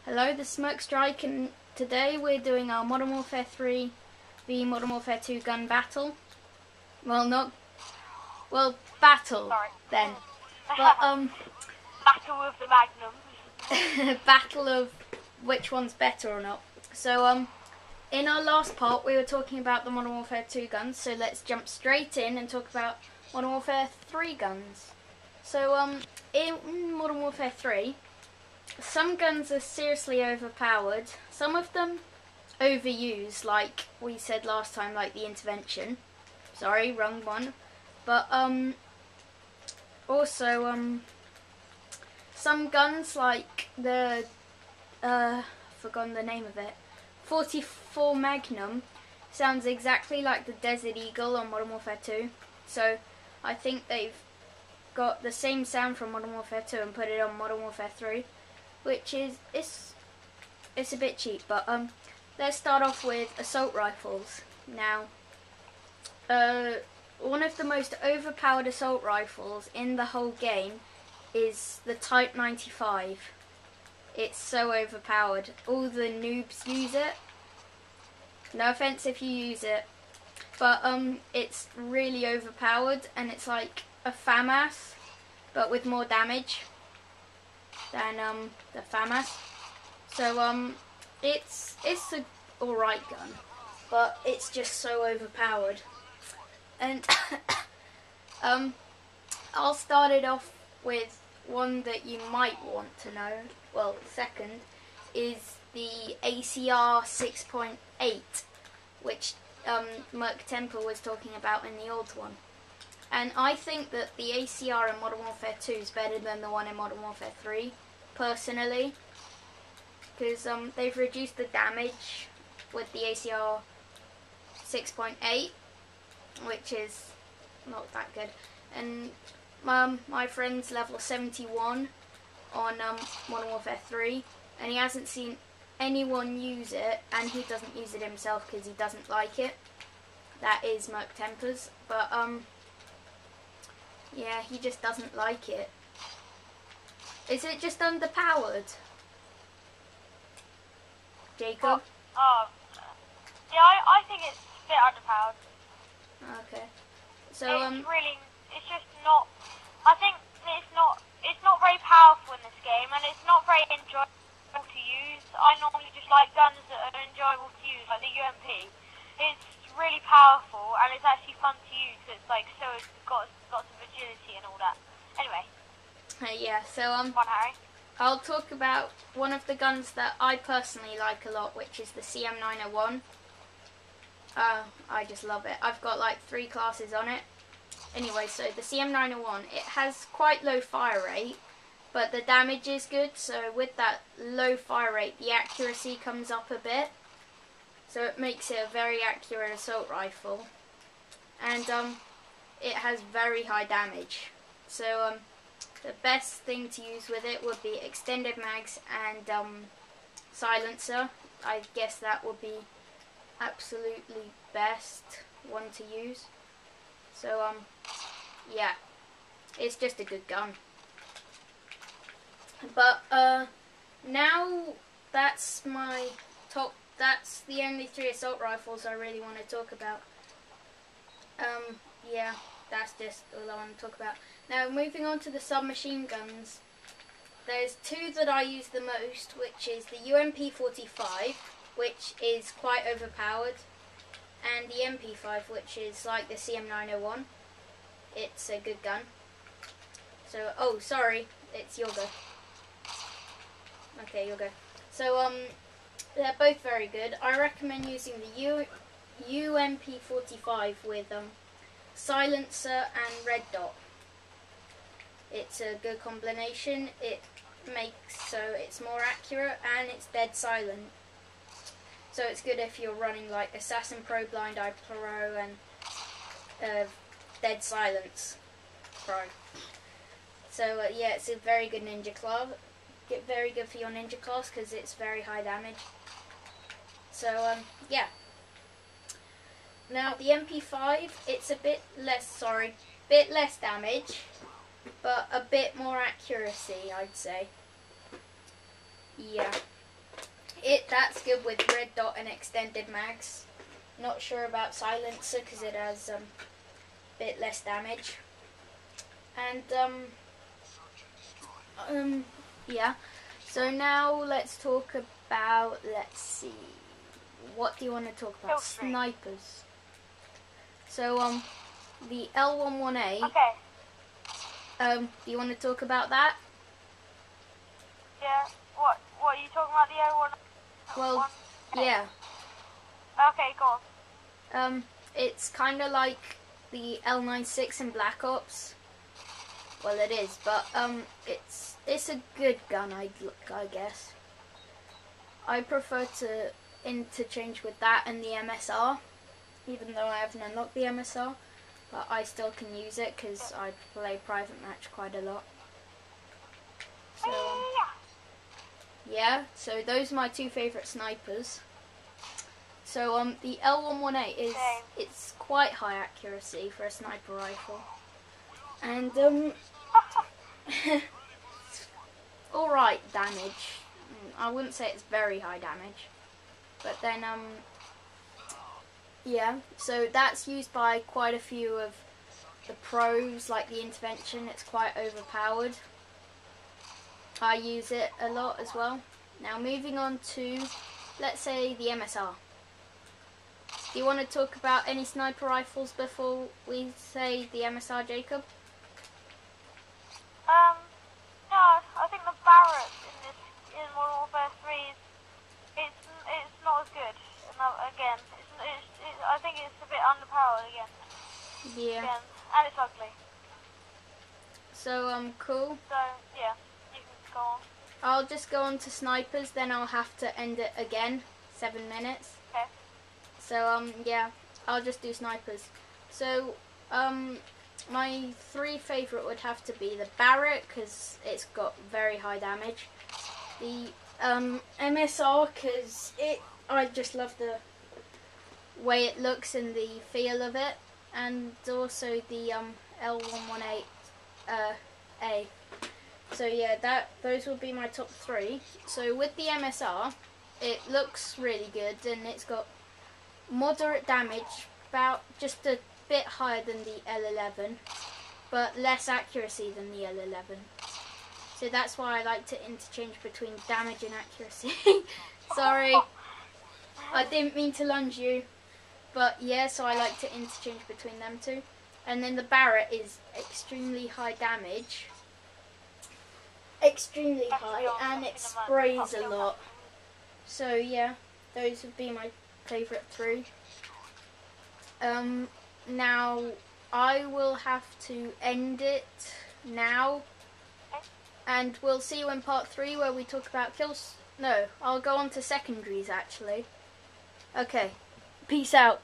Hello, this is Mw3 and today we're doing our Modern Warfare 3 v Modern Warfare 2 gun battle. Battle Sorry. then. But Battle of the Magnums. battle of which one's better or not. So in our last part we were talking about the Modern Warfare 2 guns, so let's jump straight in and talk about Modern Warfare 3 guns. So in Modern Warfare 3, some guns are seriously overpowered. Some of them overused, like we said last time, like the intervention. Sorry, wrong one. But also some guns like the forgotten the name of it. 44 Magnum sounds exactly like the Desert Eagle on Modern Warfare 2. So I think they've got the same sound from Modern Warfare 2 and put it on Modern Warfare 3. Which is it's a bit cheap, but let's start off with assault rifles. Now, one of the most overpowered assault rifles in the whole game is the Type 95. It's so overpowered. All the noobs use it. No offense if you use it, but it's really overpowered, and it's like a FAMAS, but with more damage than the FAMAS. So it's a alright gun, but it's just so overpowered. And I'll start it off with one that you might want to know. Well, second is the ACR 6.8, which Mw2 was talking about in the old one. And I think that the ACR in Modern Warfare 2 is better than the one in Modern Warfare 3, personally. Because they've reduced the damage with the ACR 6.8, which is not that good. And my friend's level 71 on Modern Warfare 3, and he hasn't seen anyone use it, and he doesn't use it himself because he doesn't like it. That is Mw2's, but yeah, he just doesn't like it. Is it just underpowered? Jacob? Yeah, I think it's a bit underpowered. Okay. So it's just not. I think it's not very powerful in this game, and it's not very enjoyable to use. I normally just like guns that are enjoyable to use, like the UMP. It's really powerful, and it's actually fun to use. It's like it's got some agility and all that. Anyway. Yeah. So Come on, Harry. I'll talk about one of the guns that I personally like a lot, which is the CM901. I just love it. I've got like 3 classes on it. Anyway, so the CM901, it has quite low fire rate, but the damage is good. So with that low fire rate, the accuracy comes up a bit. So it makes it a very accurate assault rifle. And it has very high damage. So the best thing to use with it would be extended mags and silencer. I guess that would be absolutely best one to use. So yeah, it's just a good gun. But now that's my top. That's the only 3 assault rifles I really want to talk about. Yeah, that's just all I want to talk about. Now, moving on to the submachine guns, there's 2 that I use the most, which is the UMP45, which is quite overpowered, and the MP5, which is like the CM901. It's a good gun. So, oh, sorry, it's your go. Okay, your go. So, they're both very good. I recommend using the UMP45 with silencer and red dot. It's a good combination. It makes so it's more accurate and it's dead silent. So it's good if you're running like Assassin Pro, Blind Eye Pro, and Dead Silence Pro. So yeah, it's a very good ninja class. Very good for your ninja class because it's very high damage. So yeah. Now the MP5, it's a bit less damage, but a bit more accuracy, I'd say. Yeah. That's good with red dot and extended mags. Not sure about silencer because it has a bit less damage. And yeah. So now let's talk about, let's see, what do you want to talk about? Snipers. So the L11A. Okay. Do you want to talk about that? Yeah. What are you talking about? The L1? Well, yeah. Okay, go on. It's kind of like the L96 in Black Ops. Well, it is, but it's a good gun, I guess. I prefer to interchange with that and the MSR, even though I haven't unlocked the MSR, but I still can use it because I play private match quite a lot. So yeah, so those are my two favourite snipers. So the L11A is it's quite high accuracy for a sniper rifle, and alright damage. I wouldn't say it's very high damage, but then yeah. So that's used by quite a few of the pros, like the intervention. It's quite overpowered. I use it a lot as well. Now moving on to, let's say, the MSR. Do you want to talk about any sniper rifles before we say the MSR, Jacob? No, I think the Barrett in Modern Warfare 3 it's not as good. Again, I think it's a bit underpowered again. Yeah. Again. And it's ugly. So cool. So yeah, you can go on. I'll just go on to snipers, then I'll have to end it again. 7 minutes. Okay. So yeah, I'll just do snipers. So my three favourite would have to be the Barrett because it's got very high damage. The MSR because I just love the way it looks and the feel of it, and also the L118 A. So yeah, those would be my top three. So with the MSR, it looks really good and it's got moderate damage, about just a bit higher than the L11, but less accuracy than the L11. So that's why I like to interchange between damage and accuracy. Sorry, I didn't mean to lunge you, but yeah, so I like to interchange between them two. And then the Barrett is extremely high damage, extremely high, and it sprays a lot. So yeah, those would be my favourite three. Now I will have to end it now, and we'll see you in part 3 where we talk about kills. No, I'll go on to secondaries actually. Okay, peace out.